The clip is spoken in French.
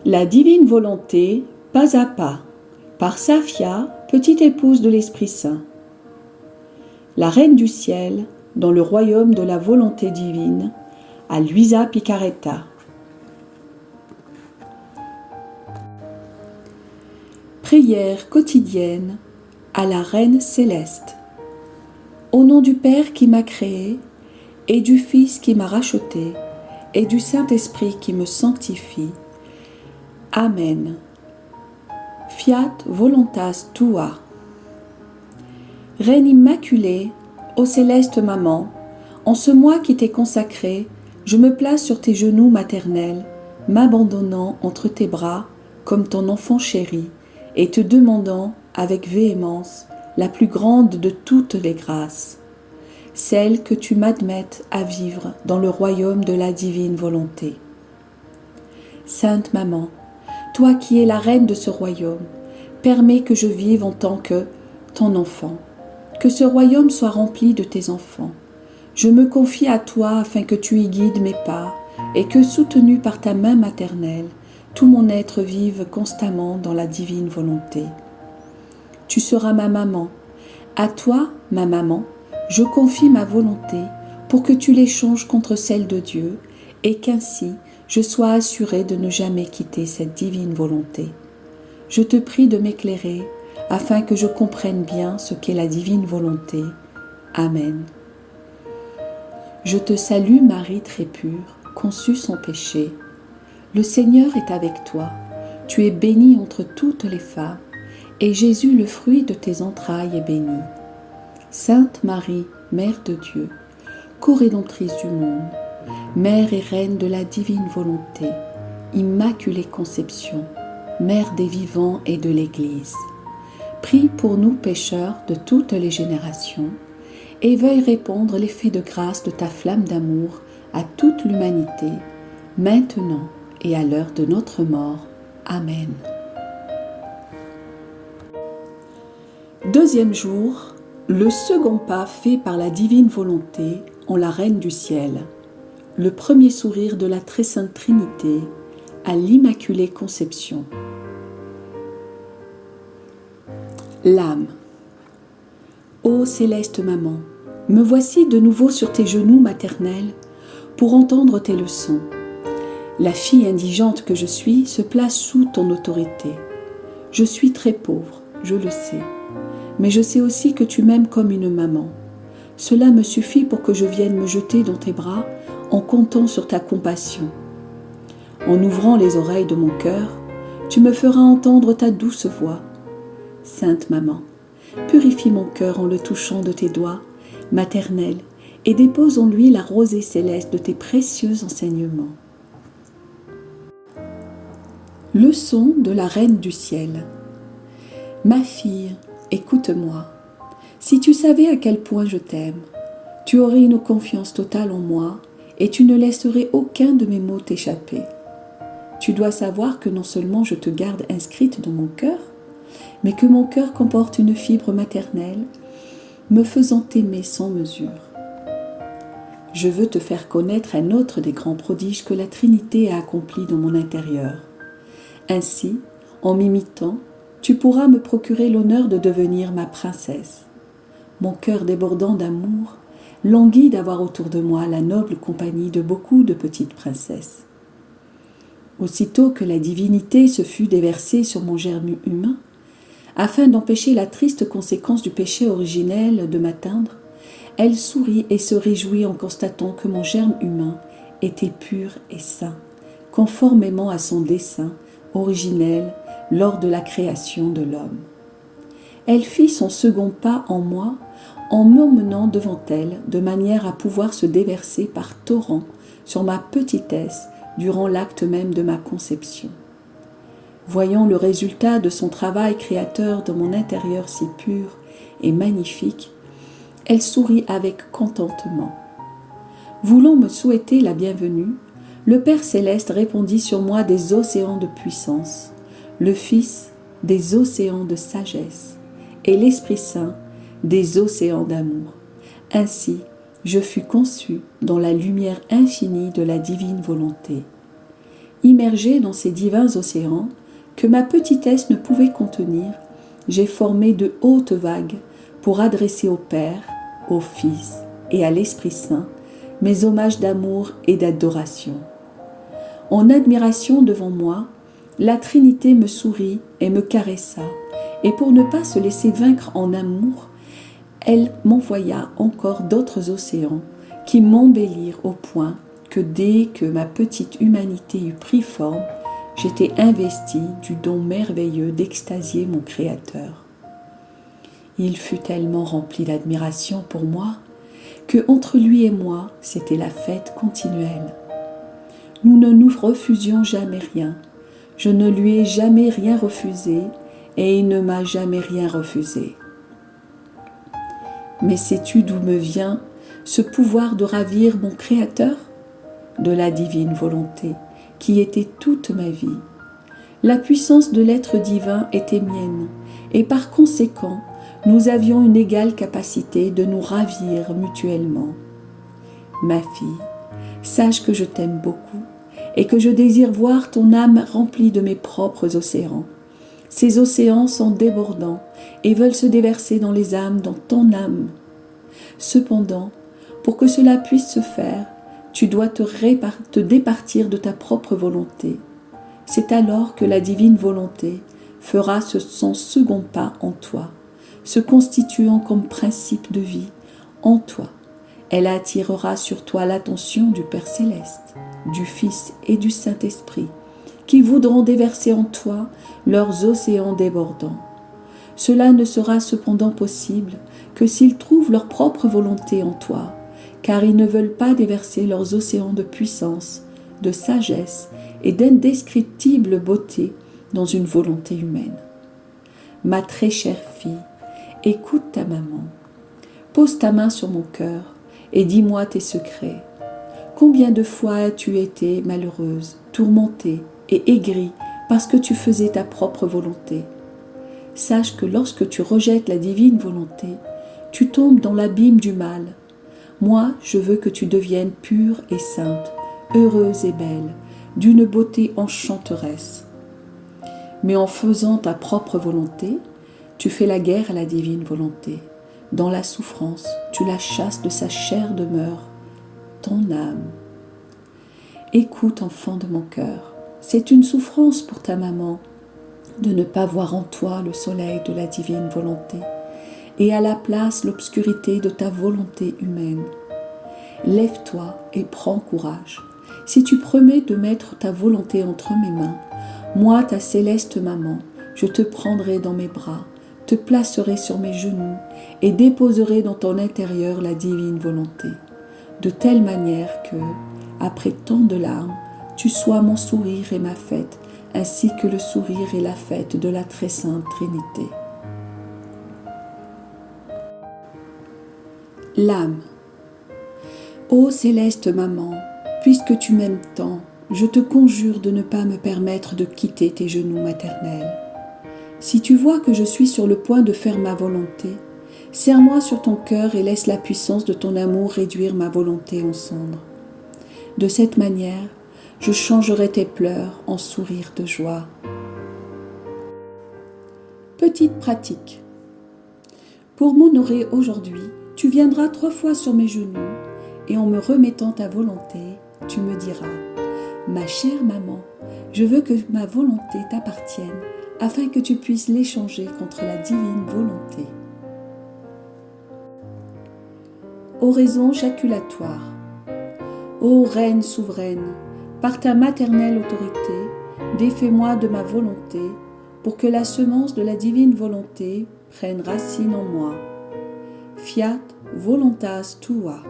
La divine volonté, pas à pas, par Safia, petite épouse de l'Esprit Saint. La Reine du Ciel, dans le royaume de la volonté divine, à Luisa Picaretta. Prière quotidienne à la Reine céleste. Au nom du Père qui m'a créé, et du Fils qui m'a racheté, et du Saint-Esprit qui me sanctifie. Amen. Fiat voluntas tua. Reine immaculée, ô céleste maman, en ce mois qui t'est consacré, je me place sur tes genoux maternels, m'abandonnant entre tes bras comme ton enfant chéri, et te demandant avec véhémence la plus grande de toutes les grâces, celle que tu m'admettes à vivre dans le royaume de la divine volonté. Sainte Maman, toi qui es la reine de ce royaume, permets que je vive en tant que ton enfant, que ce royaume soit rempli de tes enfants. Je me confie à toi afin que tu y guides mes pas et que, soutenu par ta main maternelle, tout mon être vive constamment dans la divine volonté. Tu seras ma maman. À toi, ma maman, je confie ma volonté pour que tu l'échanges contre celle de Dieu et qu'ainsi je sois assurée de ne jamais quitter cette divine volonté. Je te prie de m'éclairer afin que je comprenne bien ce qu'est la divine volonté. Amen. Je te salue Marie très pure, conçue sans péché. Le Seigneur est avec toi. Tu es bénie entre toutes les femmes, et Jésus, le fruit de tes entrailles, est béni. Sainte Marie, Mère de Dieu, co-rédemptrice du monde, Mère et Reine de la divine volonté, Immaculée Conception, Mère des vivants et de l'Église, prie pour nous pécheurs de toutes les générations, et veuille répandre l'effet de grâce de ta flamme d'amour à toute l'humanité, maintenant et à l'heure de notre mort. Amen. Deuxième jour, le second pas fait par la divine volonté en la Reine du Ciel, le premier sourire de la Très Sainte Trinité à l'Immaculée Conception. L'âme. Ô céleste maman, me voici de nouveau sur tes genoux maternels pour entendre tes leçons. La fille indigente que je suis se place sous ton autorité. Je suis très pauvre, je le sais, mais je sais aussi que tu m'aimes comme une maman. Cela me suffit pour que je vienne me jeter dans tes bras en comptant sur ta compassion. En ouvrant les oreilles de mon cœur, tu me feras entendre ta douce voix. Sainte Maman, purifie mon cœur en le touchant de tes doigts maternels et dépose en lui la rosée céleste de tes précieux enseignements. Leçon de la Reine du Ciel. Ma fille, écoute-moi. Si tu savais à quel point je t'aime, tu aurais une confiance totale en moi et tu ne laisserais aucun de mes mots t'échapper. Tu dois savoir que non seulement je te garde inscrite dans mon cœur, mais que mon cœur comporte une fibre maternelle, me faisant t'aimer sans mesure. Je veux te faire connaître un autre des grands prodiges que la Trinité a accomplis dans mon intérieur. Ainsi, en m'imitant, tu pourras me procurer l'honneur de devenir ma princesse. Mon cœur débordant d'amour languit d'avoir autour de moi la noble compagnie de beaucoup de petites princesses. Aussitôt que la divinité se fut déversée sur mon germe humain, afin d'empêcher la triste conséquence du péché originel de m'atteindre, elle sourit et se réjouit en constatant que mon germe humain était pur et saint, conformément à son dessein originel lors de la création de l'homme. Elle fit son second pas en moi en m'emmenant devant elle de manière à pouvoir se déverser par torrents sur ma petitesse durant l'acte même de ma conception. Voyant le résultat de son travail créateur dans mon intérieur si pur et magnifique, elle sourit avec contentement. Voulant me souhaiter la bienvenue, le Père Céleste répandit sur moi des océans de puissance, le Fils des océans de sagesse et l'Esprit Saint des océans d'amour. Ainsi, je fus conçue dans la lumière infinie de la divine volonté. Immergée dans ces divins océans que ma petitesse ne pouvait contenir, j'ai formé de hautes vagues pour adresser au Père, au Fils et à l'Esprit Saint mes hommages d'amour et d'adoration. En admiration devant moi, la Trinité me sourit et me caressa, et pour ne pas se laisser vaincre en amour, elle m'envoya encore d'autres océans qui m'embellirent au point que dès que ma petite humanité eut pris forme, j'étais investie du don merveilleux d'extasier mon Créateur. Il fut tellement rempli d'admiration pour moi que entre lui et moi, c'était la fête continuelle. Nous ne nous refusions jamais rien. Je ne lui ai jamais rien refusé et il ne m'a jamais rien refusé. Mais sais-tu d'où me vient ce pouvoir de ravir mon Créateur? De la divine volonté, qui était toute ma vie. La puissance de l'être divin était mienne, et par conséquent, nous avions une égale capacité de nous ravir mutuellement. Ma fille, sache que je t'aime beaucoup, et que je désire voir ton âme remplie de mes propres océans. Ces océans sont débordants et veulent se déverser dans les âmes, dans ton âme. Cependant, pour que cela puisse se faire, tu dois te départir de ta propre volonté. C'est alors que la divine volonté fera son second pas en toi, se constituant comme principe de vie en toi. Elle attirera sur toi l'attention du Père Céleste, du Fils et du Saint-Esprit, qui voudront déverser en toi leurs océans débordants. Cela ne sera cependant possible que s'ils trouvent leur propre volonté en toi, car ils ne veulent pas déverser leurs océans de puissance, de sagesse et d'indescriptible beauté dans une volonté humaine. Ma très chère fille, écoute ta maman. Pose ta main sur mon cœur et dis-moi tes secrets. Combien de fois as-tu été malheureuse, tourmentée et aigrie parce que tu faisais ta propre volonté? Sache que lorsque tu rejettes la divine volonté, tu tombes dans l'abîme du mal. Moi, je veux que tu deviennes pure et sainte, heureuse et belle, d'une beauté enchanteresse. Mais en faisant ta propre volonté, tu fais la guerre à la divine volonté. Dans la souffrance, tu la chasses de sa chère demeure, ton âme. Écoute, enfant de mon cœur, c'est une souffrance pour ta maman de ne pas voir en toi le soleil de la divine volonté et à la place l'obscurité de ta volonté humaine. Lève-toi et prends courage. Si tu promets de mettre ta volonté entre mes mains, moi, ta céleste maman, je te prendrai dans mes bras, te placerai sur mes genoux et déposerai dans ton intérieur la divine volonté, de telle manière que, après tant de larmes, tu sois mon sourire et ma fête, ainsi que le sourire et la fête de la très sainte Trinité. L'âme. Ô céleste maman, puisque tu m'aimes tant, je te conjure de ne pas me permettre de quitter tes genoux maternels. Si tu vois que je suis sur le point de faire ma volonté, serre-moi sur ton cœur et laisse la puissance de ton amour réduire ma volonté en cendres. De cette manière, je changerai tes pleurs en sourires de joie. Petite pratique. Pour m'honorer aujourd'hui, tu viendras 3 fois sur mes genoux et en me remettant ta volonté, tu me diras « Ma chère maman, je veux que ma volonté t'appartienne afin que tu puisses l'échanger contre la divine volonté. » Oraison jaculatoire. Ô Reine souveraine, par ta maternelle autorité, défais-moi de ma volonté pour que la semence de la divine volonté prenne racine en moi. Fiat voluntas tua.